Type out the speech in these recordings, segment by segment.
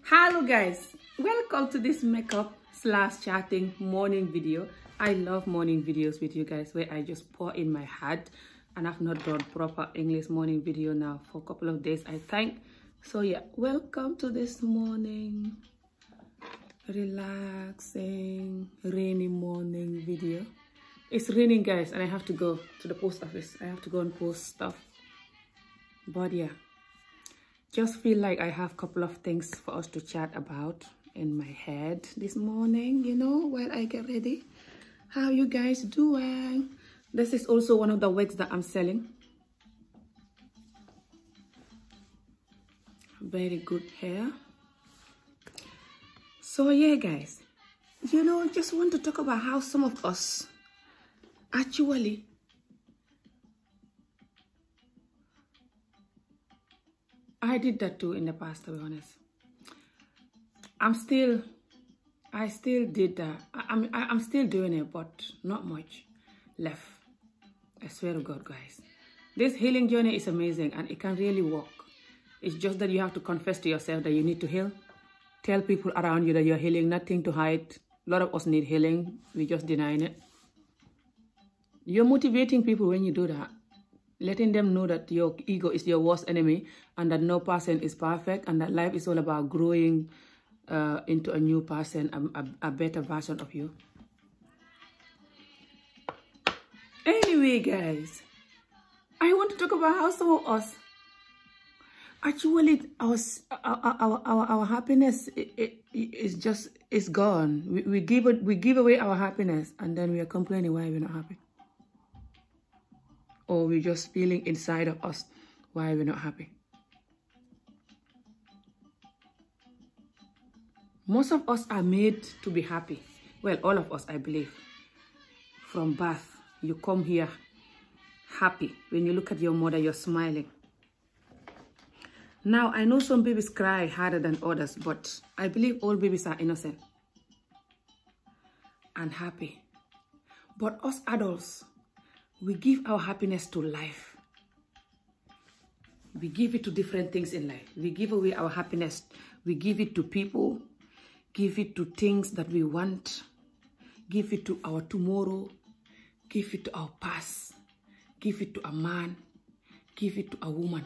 Hello guys, welcome to this makeup / chatting morning video. I love morning videos with you guys where I just pour in my heart, and I've not done proper English morning video now for a couple of days, I think. So yeah, welcome to this morning relaxing rainy morning video. It's raining guys, and I have to go to the post office. I have to go and post stuff, but yeah, just feel like I have a couple of things for us to chat about in my head this morning, you know, while I get ready. How you guys doing? This is also one of the wigs that I'm selling. Very good hair. So yeah guys, you know, just want to talk about how some of us actually I did that too in the past, to be honest. I still did that. I'm still doing it, but not much left. I swear to God, guys. This healing journey is amazing and it can really work. It's just that you have to confess to yourself that you need to heal. Tell people around you that you're healing, nothing to hide. A lot of us need healing. We're just denying it. You're motivating people when you do that. Letting them know that your ego is your worst enemy and that no person is perfect and that life is all about growing into a new person, a better version of you. Anyway, guys, I want to talk about how some of us actually our happiness is gone. We give away our happiness and then we are complaining why we're not happy. Or we're just feeling inside of us why we're not happy. Most of us are made to be happy. Well, all of us, I believe. From birth, you come here happy. When you look at your mother, you're smiling. Now, I know some babies cry harder than others, but I believe all babies are innocent and happy. But us adults, we give our happiness to life. We give it to different things in life. We give away our happiness. We give it to people. Give it to things that we want. Give it to our tomorrow. Give it to our past. Give it to a man. Give it to a woman.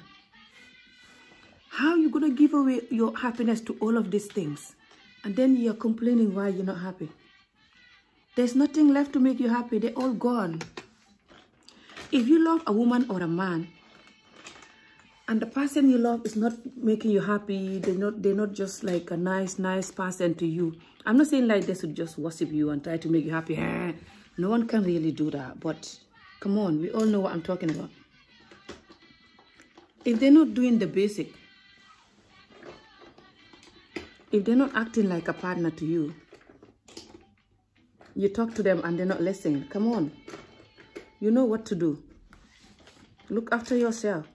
How are you going to give away your happiness to all of these things? And then you're complaining why you're not happy. There's nothing left to make you happy. They're all gone. If you love a woman or a man, and the person you love is not making you happy, they're not just like a nice person to you. I'm not saying like they should just worship you and try to make you happy. No one can really do that. But come on, we all know what I'm talking about. If they're not doing the basic, if they're not acting like a partner to you, you talk to them and they're not listening. Come on. You know what to do. Look after yourself.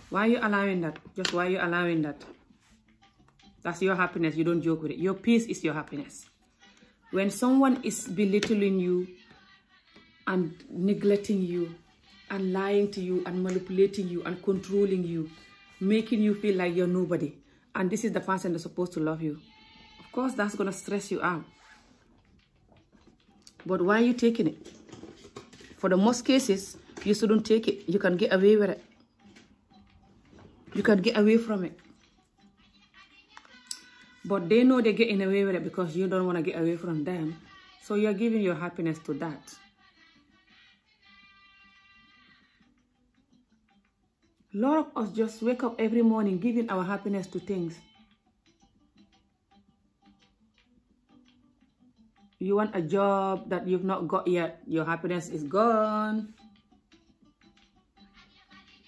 Why are you allowing that? Just why are you allowing that? That's your happiness. You don't joke with it. Your peace is your happiness. When someone is belittling you and neglecting you and lying to you and manipulating you and controlling you, making you feel like you're nobody, and this is the person that's supposed to love you, of course that's going to stress you out. But why are you taking it? For the most cases, you shouldn't take it. You can get away with it. You can get away from it. But they know they're getting away with it because you don't want to get away from them. So you're giving your happiness to that. A lot of us just wake up every morning giving our happiness to things. You want a job that you've not got yet. Your happiness is gone.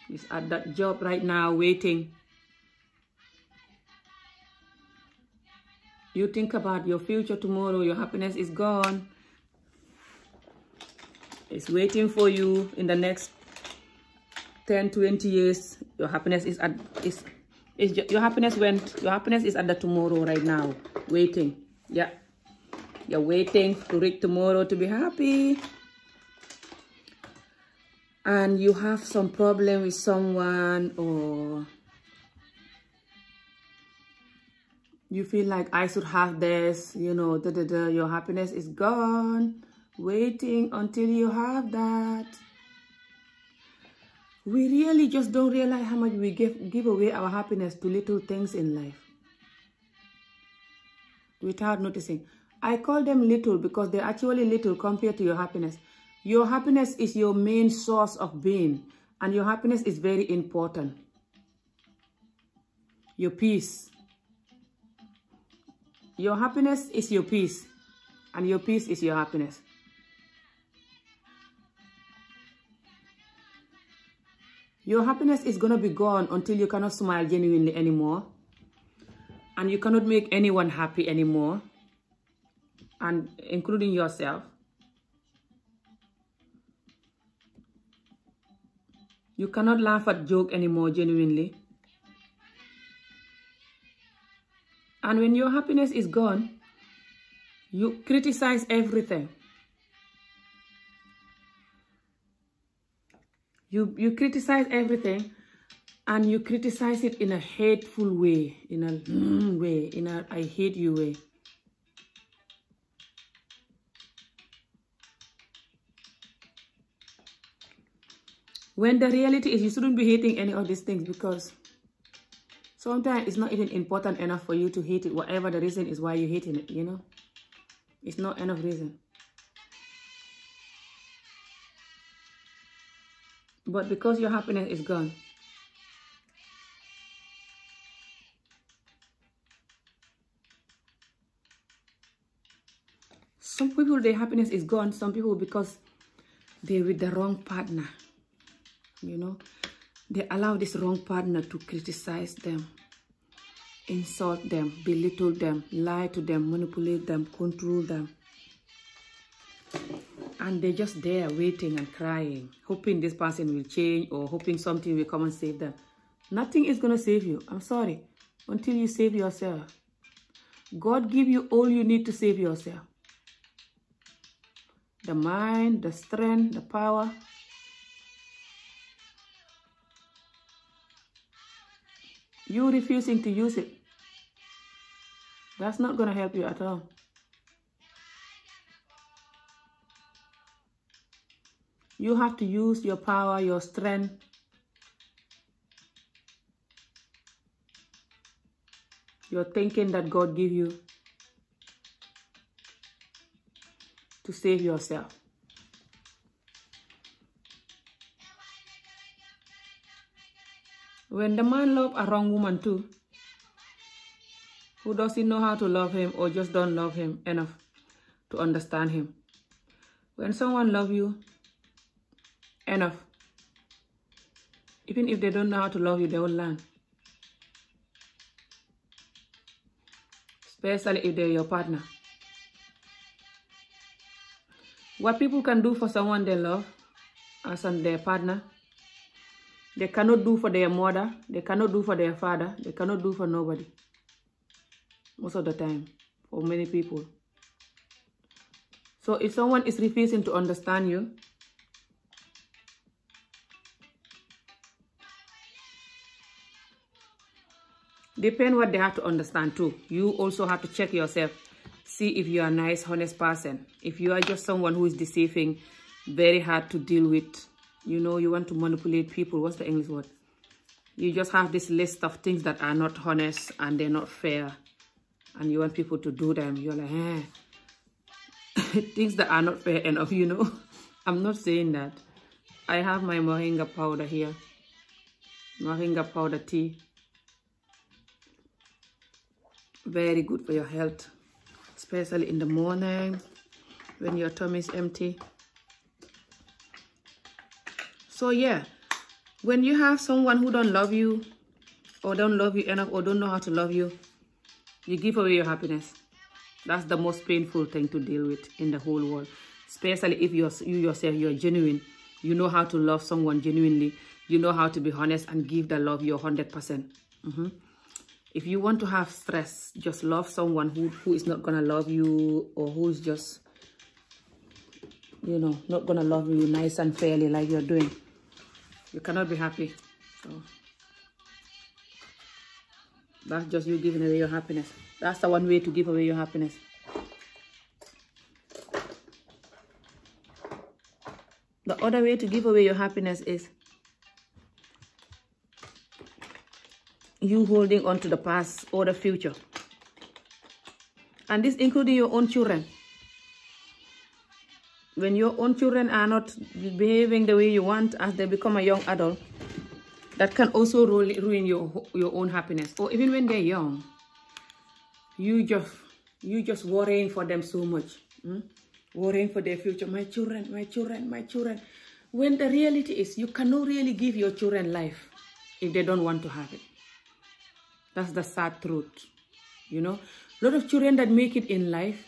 It's at that job right now waiting. You think about your future tomorrow. Your happiness is gone. It's waiting for you in the next 10, 20 years. Your happiness is at your happiness is at the tomorrow right now. Waiting. Yeah. You're waiting to reach tomorrow to be happy. And you have some problem with someone, or You feel like I should have this, you know, your happiness is gone, waiting until you have that. We really just don't realize how much we give away our happiness to little things in life without noticing. I call them little because they're actually little compared to your happiness. Your happiness is your main source of being, and your happiness is very important. Your peace. Your happiness is your peace, and your peace is your happiness. Your happiness is going to be gone until you cannot smile genuinely anymore, and you cannot make anyone happy anymore, and including yourself. You cannot laugh at joke anymore genuinely. And when your happiness is gone, you criticize everything. You criticize everything, and you criticize it in a hateful way, in a I hate you way. When the reality is you shouldn't be hating any of these things, because sometimes it's not even important enough for you to hate it, whatever the reason is why you're hating it, you know? It's not enough reason. But because your happiness is gone, some people, their happiness is gone. Some people, because they're with the wrong partner, you know? They allow this wrong partner to criticize them, insult them, belittle them, lie to them, manipulate them, control them. And they're just there waiting and crying, hoping this person will change or hoping something will come and save them. Nothing is going to save you. I'm sorry. Until you save yourself. God give you all you need to save yourself. The mind, the strength, the power. You refusing to use it, that's not going to help you at all. You have to use your power, your strength, your thinking that God give you to save yourself. When the man love a wrong woman too, who doesn't know how to love him or just don't love him enough to understand him. When someone love you enough, even if they don't know how to love you, they will learn. Especially if they're your partner. What people can do for someone they love as their partner, they cannot do for their mother, they cannot do for their father, they cannot do for nobody. Most of the time, for many people. So if someone is refusing to understand you, depend what they have to understand too. You also have to check yourself. See if you are a nice, honest person. If you are just someone who is deceiving, very hard to deal with. You know, you want to manipulate people. What's the English word? You just have this list of things that are not honest and they're not fair. And you want people to do them. You're like, things that are not fair enough, you know. I'm not saying that. I have my moringa powder here. Moringa powder tea. Very good for your health. Especially in the morning when your tummy is empty. So yeah, when you have someone who don't love you or don't love you enough or don't know how to love you, you give away your happiness. That's the most painful thing to deal with in the whole world. Especially if you yourself, you're genuine. You know how to love someone genuinely. You know how to be honest and give the love your 100%. If you want to have stress, just love someone who is not going to love you, or who's just, you know, not going to love you nice and fairly like you're doing. You cannot be happy. So That's just you giving away your happiness. That's the one way to give away your happiness. The other way to give away your happiness is you holding on to the past or the future. And this including your own children. When your own children are not behaving the way you want as they become a young adult, that can also ruin your own happiness. Or even when they're young, you just worrying for them so much. Worrying for their future. My children, my children, my children. When the reality is you cannot really give your children life if they don't want to have it. That's the sad truth. You know, a lot of children that make it in life,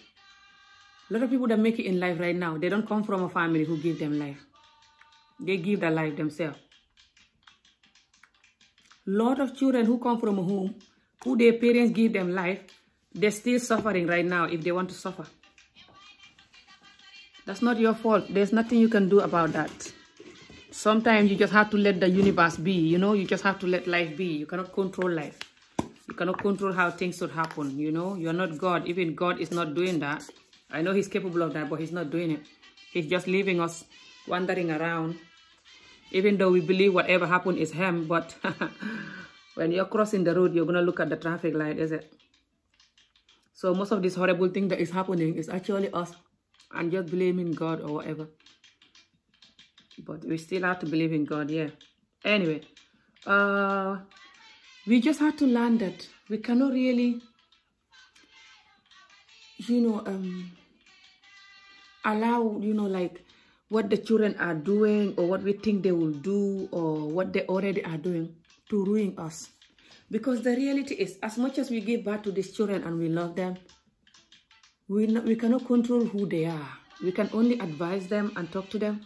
a lot of people that make it in life right now, they don't come from a family who give them life. They give their life themselves. A lot of children who come from a home, who their parents give them life, they're still suffering right now if they want to suffer. That's not your fault. There's nothing you can do about that. Sometimes you just have to let the universe be, you know. You just have to let life be. You cannot control life. You cannot control how things should happen, you know. You're not God. Even God is not doing that. I know he's capable of that, but he's not doing it. He's just leaving us wandering around. Even though we believe whatever happened is him, but when you're crossing the road, you're going to look at the traffic light, is it? So most of this horrible thing that is happening is actually us. And just blaming God or whatever. But we still have to believe in God, yeah. Anyway, we just have to learn that we cannot really, you know, allow, you know, like what the children are doing or what we think they will do or what they already are doing to ruin us. Because the reality is, as much as we give birth to these children and we love them, we cannot control who they are. We can only advise them and talk to them,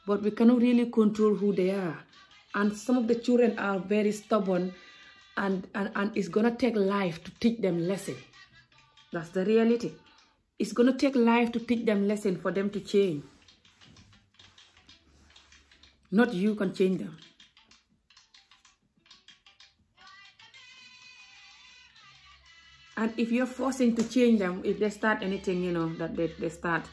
but we cannot really control who they are. And some of the children are very stubborn, and it's going to take life to teach them lesson. That's the reality. It's going to take life to teach them lesson for them to change. Not you can change them. And if you're forcing to change them, if they start anything, you know, that they start,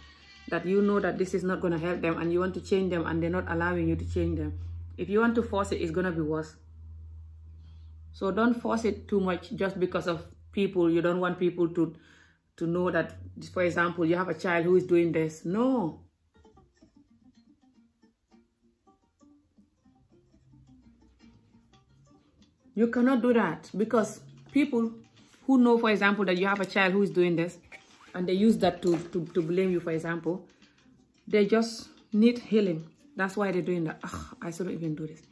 that you know that this is not going to help them and you want to change them and they're not allowing you to change them. If you want to force it, it's going to be worse. So don't force it too much just because of people. You don't want people to know that, for example, you have a child who is doing this. No. You cannot do that because people who know, for example, that you have a child who is doing this, and they use that to blame you, for example, they just need healing. That's why they're doing that. I shouldn't even do this.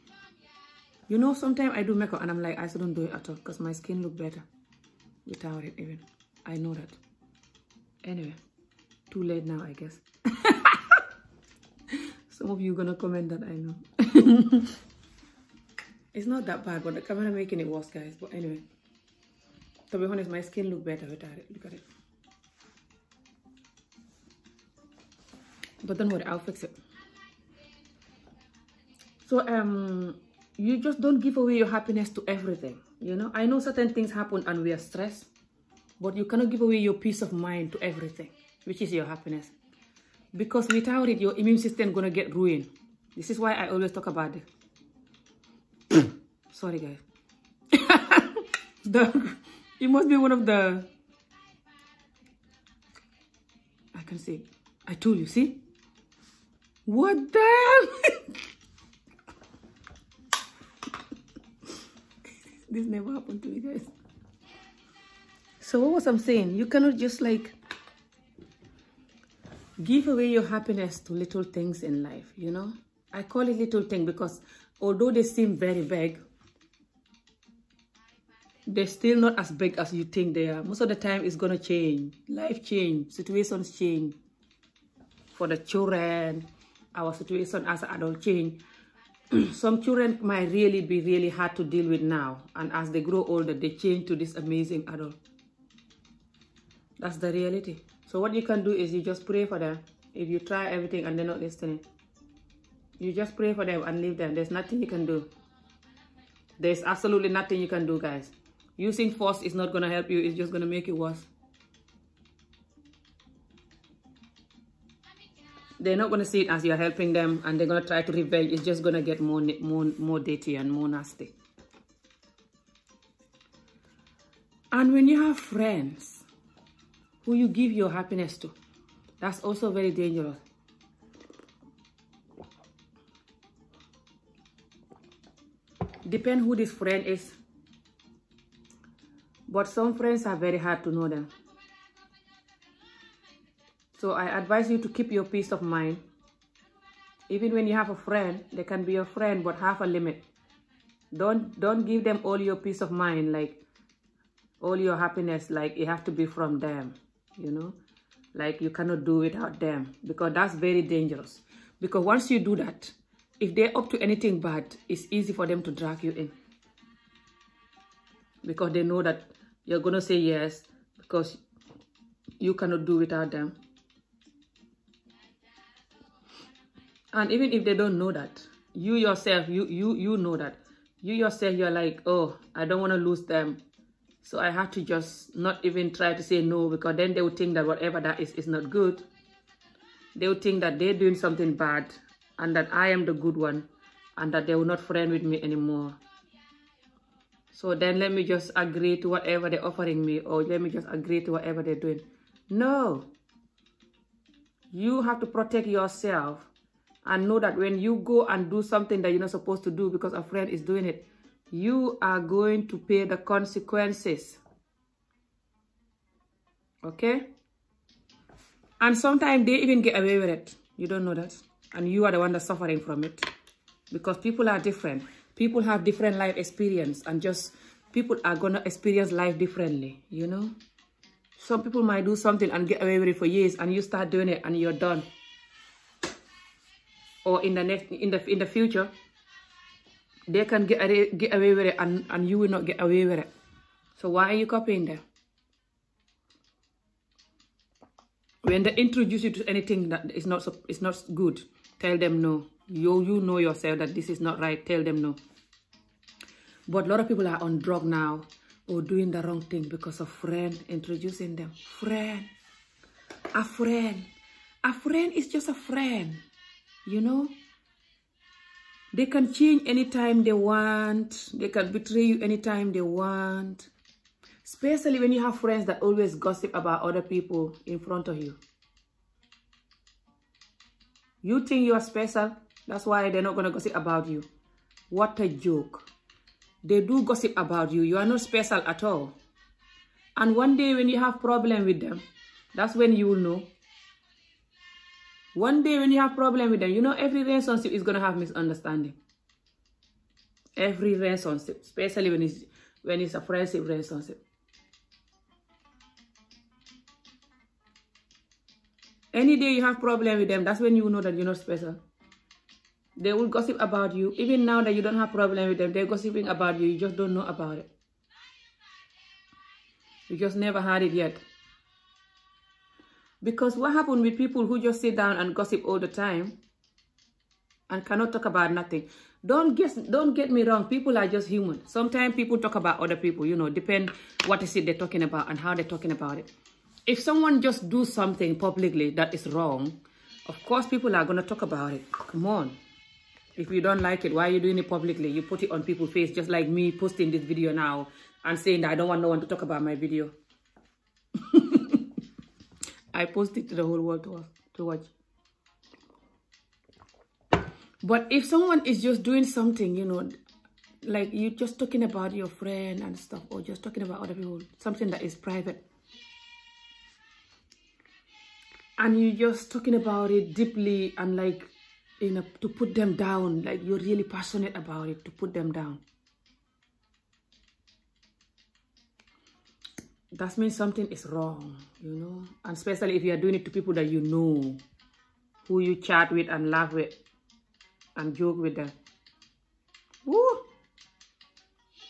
You know, sometimes I do makeup and I'm like, I shouldn't do it at all because my skin look better without it even. I know that. Anyway, too late now, I guess. Some of you are going to comment that, I know. It's not that bad, but the camera making it worse, guys. But anyway, to be honest, my skin look better without it. Look at it. But don't worry, I'll fix it. So, you just don't give away your happiness to everything, you know. I know certain things happen and we are stressed, but you cannot give away your peace of mind to everything, which is your happiness. Because without it, your immune system is going to get ruined. This is why I always talk about it. Sorry, guys. It must be one of the... I can see. I told you, see? What the... This never happened to me, guys. So what was I saying? You cannot just like give away your happiness to little things in life, you know? I call it little thing because although they seem very big, they're still not as big as you think they are. Most of the time it's gonna change. Life change, situations change. For the children, our situation as an adult change. Some children might really be really hard to deal with now, and as they grow older, they change to this amazing adult. That's the reality. So what you can do is you just pray for them. If you try everything and they're not listening, you just pray for them and leave them. There's nothing you can do. There's absolutely nothing you can do, guys. Using force is not going to help you. It's just going to make it worse. They're not going to see it as you're helping them, and they're going to try to revenge. It's just going to get more dirty and more nasty. And when you have friends who you give your happiness to, that's also very dangerous. Depend who this friend is. But some friends are very hard to know them. So I advise you to keep your peace of mind. Even when you have a friend, they can be your friend, but have a limit. Don't give them all your peace of mind, like all your happiness, like it has to be from them, you know? Like you cannot do without them, because that's very dangerous. Because once you do that, if they're up to anything bad, it's easy for them to drag you in. Because they know that you're going to say yes, because you cannot do without them. And even if they don't know that, you yourself, you know that. You yourself, you're like, oh, I don't want to lose them. So I have to just not even try to say no, because then they will think that whatever that is not good. They will think that they're doing something bad and that I am the good one and that they will not friend with me anymore. So then let me just agree to whatever they're offering me, or let me just agree to whatever they're doing. No. You have to protect yourself and know that when you go and do something that you're not supposed to do because a friend is doing it, you are going to pay the consequences. Okay? And sometimes they even get away with it. You don't know that. And you are the one that's suffering from it. Because people are different. People have different life experience. And just people are going to experience life differently. You know? Some people might do something and get away with it for years. And you start doing it and you're done. Or in the future, they can get away with it and you will not get away with it. So why are you copying them? When they introduce you to anything that is not good, tell them no. You know yourself that this is not right. Tell them no. But a lot of people are on drug now or doing the wrong thing because of friend introducing them. Friend. A friend. A friend is just a friend. You know? They can change anytime they want. They can betray you anytime they want. Especially when you have friends that always gossip about other people in front of you. You think you are special. That's why they're not going to gossip about you. What a joke. They do gossip about you. You are not special at all. And one day when you have problem with them, that's when you will know. One day when you have problem with them, you know every relationship is going to have misunderstanding. Every relationship, especially when it's a friendship relationship. Any day you have problem with them, that's when you know that you're not special. They will gossip about you. Even now that you don't have problem with them, they're gossiping about you. You just don't know about it. You just never had it yet. Because what happened with people who just sit down and gossip all the time and cannot talk about nothing? Don't get me wrong. People are just human. Sometimes people talk about other people, you know, depend what is it they're talking about and how they're talking about it. If someone just do something publicly that is wrong, of course people are going to talk about it. Come on. If you don't like it, why are you doing it publicly? You put it on people's face, just like me posting this video now and saying that I don't want no one to talk about my video. I post it to the whole world to watch. But if someone is just doing something, you know, like you're just talking about your friend and stuff, or just talking about other people, something that is private, and you're just talking about it deeply and like, you know, to put them down, like you're really passionate about it, to put them down. That means something is wrong, you know. And especially if you are doing it to people that you know, who you chat with and laugh with and joke with them. Woo!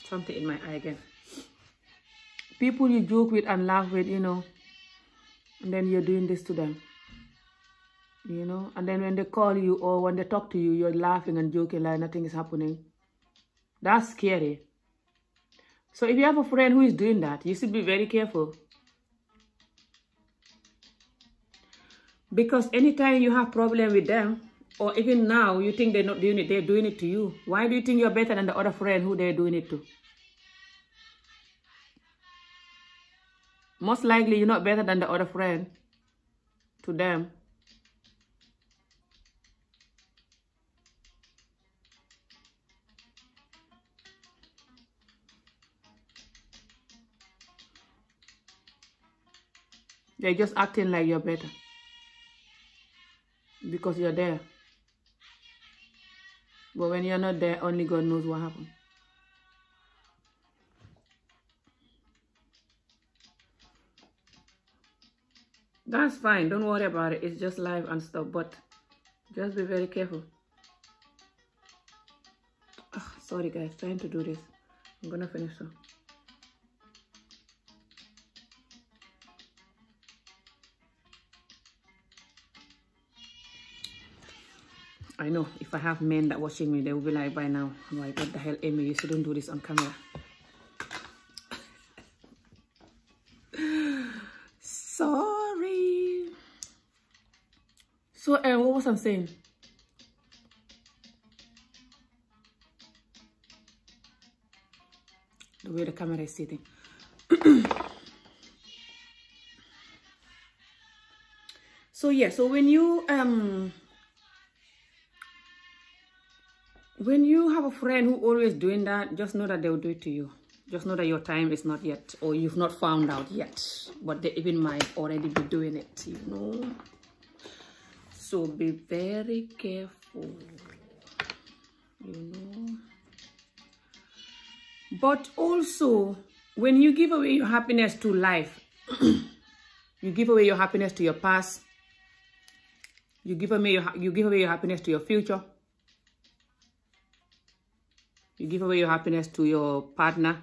Something in my eye again. People you joke with and laugh with, you know, and then you're doing this to them. You know, and then when they call you or when they talk to you, you're laughing and joking like nothing is happening. That's scary. So if you have a friend who is doing that, you should be very careful. Because anytime you have problem with them, or even now you think they're not doing it, they're doing it to you. Why do you think you're better than the other friend who they're doing it to? Most likely you're not better than the other friend to them. They're just acting like you're better because you're there. But when you're not there, only God knows what happened. That's fine. Don't worry about it. It's just life and stuff. But just be very careful. Oh, sorry, guys. Trying to do this. I'm going to finish soon. I know. If I have men that watching me, they will be like, by now, like, what the hell, Amy? You shouldn't do this on camera. Sorry. So, what was I saying? The way the camera is sitting. So, yeah. So, when you have a friend who always doing that, just know that they will do it to you. Just know that your time is not yet, or you've not found out yet, but they even might already be doing it, you know. So be very careful, you know. But also, when you give away your happiness to life, you give away your happiness to your past, you give away your happiness to your future. You give away your happiness to your partner.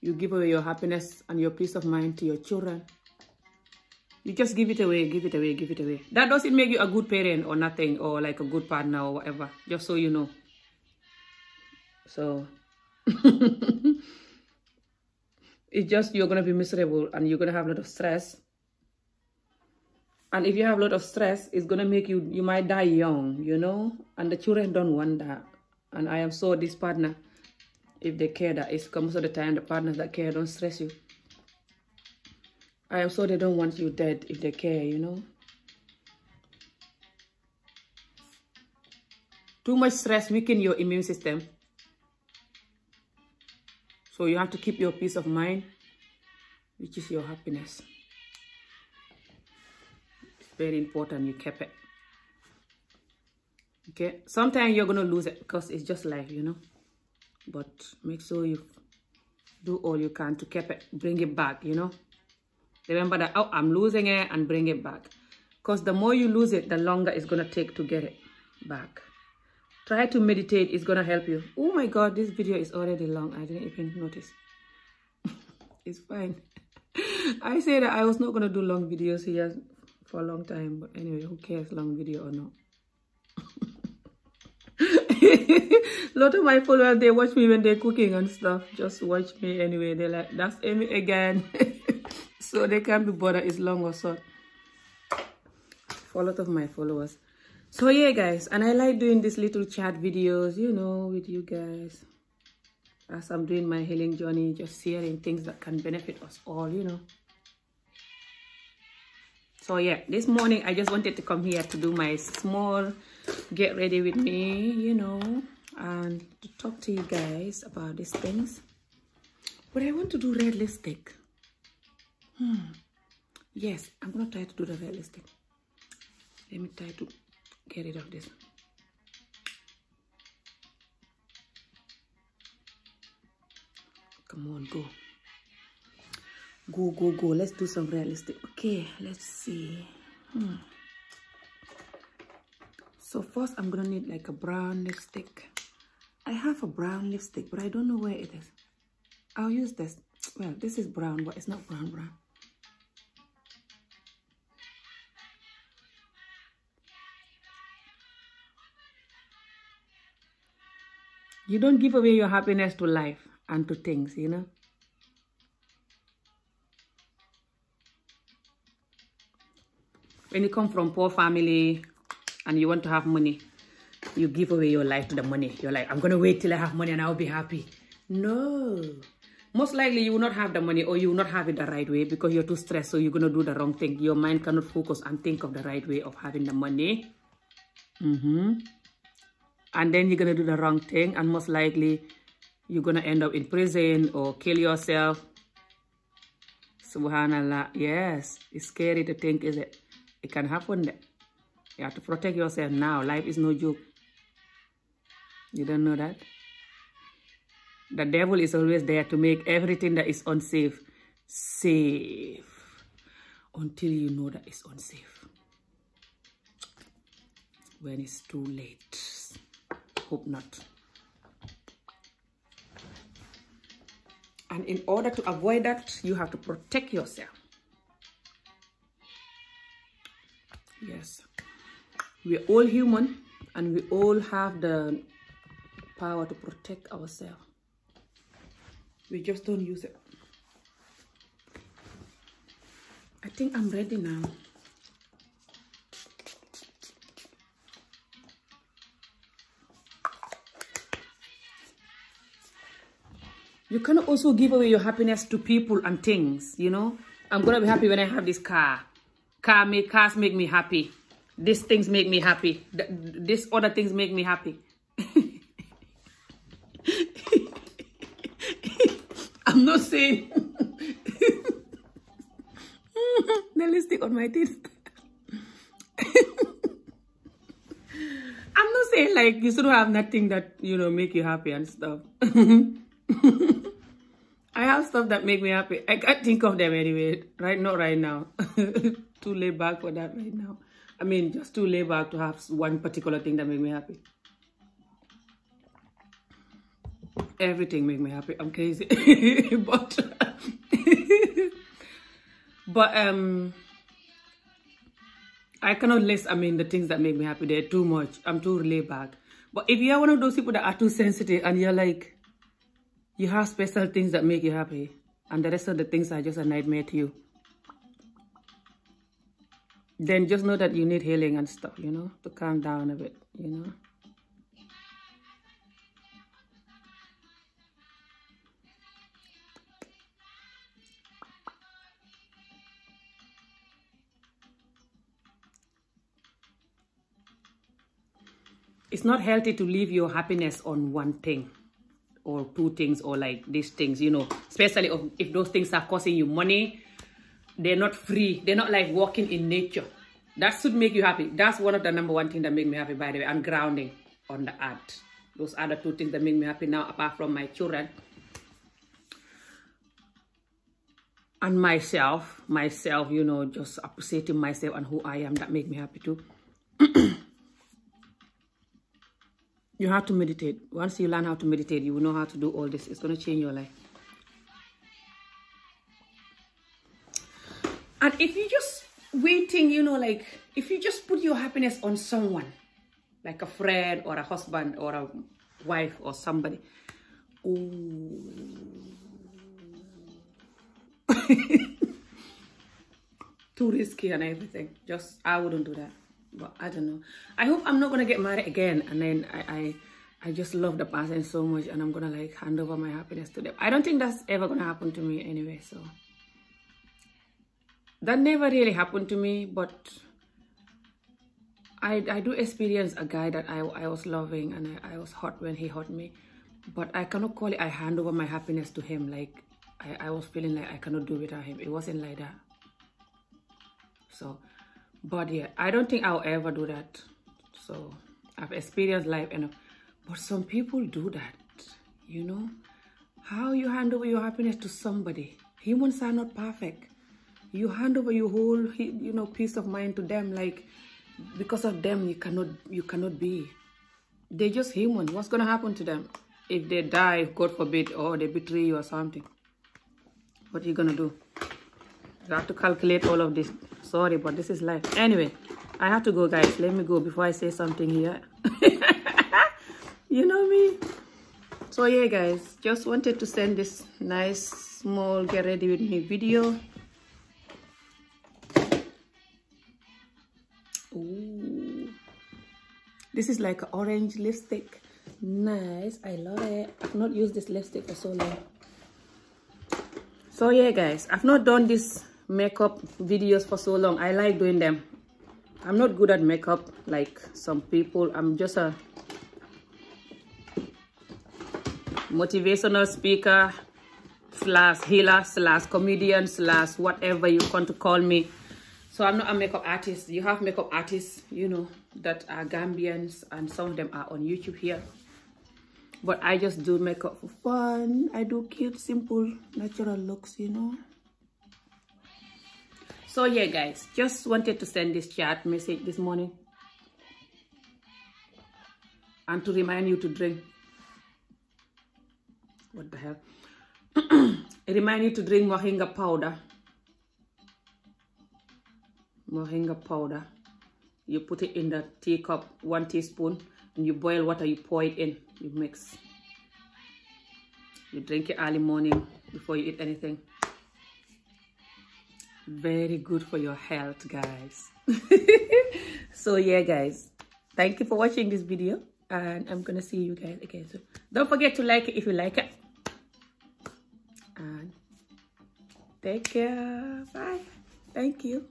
You give away your happiness and your peace of mind to your children. You just give it away, give it away, give it away. That doesn't make you a good parent or nothing, or like a good partner or whatever, just so you know. So, it's just you're going to be miserable and you're going to have a lot of stress. And if you have a lot of stress, it's going to make you might die young, you know. And the children don't want that. And I am sure this partner, if they care, that it's most of the time the partners that care don't stress you. I am sure they don't want you dead if they care, you know. Too much stress weakens your immune system. So you have to keep your peace of mind, which is your happiness. Very important you keep it. Okay, sometimes you're gonna lose it because it's just life, you know, but make sure you do all you can to keep it, bring it back, you know. Remember that, oh, I'm losing it, and bring it back, because the more you lose it, the longer it's gonna take to get it back. Try to meditate. It's gonna help you. Oh my god, this video is already long. I didn't even notice. It's fine. I said that I was not gonna do long videos here for a long time, but anyway, who cares, long video or not. A lot of my followers, they watch me when they're cooking and stuff. Just watch me anyway. They're like, that's Amy again. So they can't be bothered it's long or short for a lot of my followers. So yeah, guys, and I like doing these little chat videos, you know, with you guys as I'm doing my healing journey, just sharing things that can benefit us all, you know. So yeah, this morning I just wanted to come here to do my small get ready with me, you know, and to talk to you guys about these things. But I want to do red lipstick. Yes, I'm gonna try to do the red lipstick. Let me try to get rid of this. Come on, go. Go, go, go. Let's do some red lipstick. Okay, let's see. So first I'm gonna need like a brown lipstick. I have a brown lipstick, but I don't know where it is. I'll use this. Well, this is brown, but it's not brown. You don't give away your happiness to life and to things, you know. When you come from poor family and you want to have money, you give away your life to the money. You're like, I'm going to wait till I have money and I'll be happy. No. Most likely you will not have the money, or you will not have it the right way because you're too stressed, so you're going to do the wrong thing. Your mind cannot focus and think of the right way of having the money. And then you're going to do the wrong thing, and most likely you're going to end up in prison or kill yourself. Subhanallah. Yes, it's scary to think, is it? It can happen there. You have to protect yourself now. Life is no joke. You don't know that? The devil is always there to make everything that is unsafe safe until you know that it's unsafe. When it's too late. Hope not. And in order to avoid that, you have to protect yourself. Yes. We're all human and we all have the power to protect ourselves. We just don't use it. I think I'm ready now. You can also give away your happiness to people and things, you know. I'm going to be happy when I have this car. Cars make me happy. These things make me happy. These other things make me happy. I'm not saying the lipstick on my teeth. I'm not saying like you should have nothing that, you know, make you happy and stuff. I have stuff that make me happy. I can't think of them anyway. Not right now. Too laid back for that right now. I mean, just too laid back to have one particular thing that make me happy. Everything make me happy. I'm crazy. but I cannot list, the things that make me happy. They're too much. I'm too laid back. But if you're one of those people that are too sensitive and you're like, you have special things that make you happy and the rest of the things are just a nightmare to you, then just know that you need healing and stuff, you know, to calm down a bit, you know. It's not healthy to leave your happiness on one thing or two things or like these things, you know, especially if those things are costing you money. They're not free. They're not like walking in nature. That should make you happy. That's one of the number one thing that make me happy, by the way. And grounding on the earth. Those are the two things that make me happy now, apart from my children. And myself, you know, just appreciating myself and who I am, that make me happy too. You have to meditate. Once you learn how to meditate, you will know how to do all this. It's going to change your life. And if you just waiting, you know, like, if you just put your happiness on someone, like a friend or a husband or a wife or somebody, ooh. Too risky and everything. I wouldn't do that. But I don't know. I hope I'm not going to get married again. And then I just love the person so much and I'm going to like hand over my happiness to them. I don't think that's ever going to happen to me anyway, so. That never really happened to me, but I do experience a guy that I was loving and I was hurt when he hurt me. But I cannot call it I hand over my happiness to him. Like, I was feeling like I cannot do without him. It wasn't like that. So, but yeah, I don't think I'll ever do that. So, I've experienced life enough. But some people do that, you know? How you hand over your happiness to somebody. Humans are not perfect. You hand over your whole, you know, peace of mind to them. Like, because of them, you cannot be. They're just human. What's going to happen to them? If they die, God forbid, or they betray you or something. What are you going to do? You have to calculate all of this. Sorry, but this is life. Anyway, I have to go, guys. Let me go before I say something here. You know me. So yeah guys, just wanted to send this nice small get ready with me video. Ooh, this is like an orange lipstick. Nice, I love it. I've not used this lipstick for so long. So yeah guys, I've not done these makeup videos for so long. I like doing them. I'm not good at makeup like some people. I'm just a motivational speaker slash healer slash comedian slash whatever you want to call me. So I'm not a makeup artist. You have makeup artists, you know, that are Gambians, and some of them are on YouTube here. But I just do makeup for fun. I do cute, simple, natural looks, you know. So yeah guys, just wanted to send this chat message this morning and to remind you to drink. What the hell? Remind you to drink moringa powder. Moringa powder. You put it in the teacup, 1 teaspoon, and you boil water, you pour it in, you mix. You drink it early morning before you eat anything. Very good for your health, guys. So yeah guys, thank you for watching this video, and I'm gonna see you guys again soon. Don't forget to like it if you like it, and take care. Bye. Thank you.